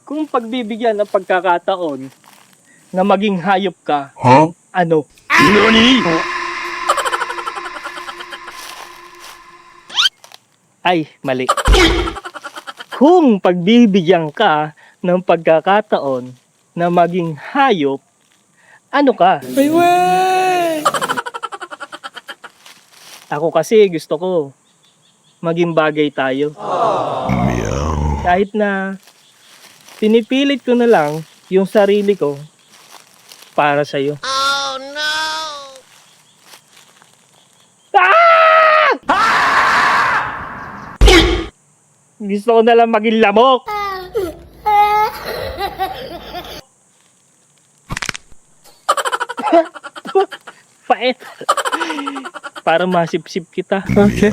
Kung pagbibigyan ng pagkakataon na maging hayop ka, ano? NANI?! Ay, mali. Kung pagbibigyan ka ng pagkakataon na maging hayop, ano ka? Ako kasi gusto ko maging bagay tayo. Kahit na pinipilit ko na lang yung sarili ko para sa'yo. Oh no! Gusto ko na lang maging lamok. Pait. Para masipsip kita. Okay.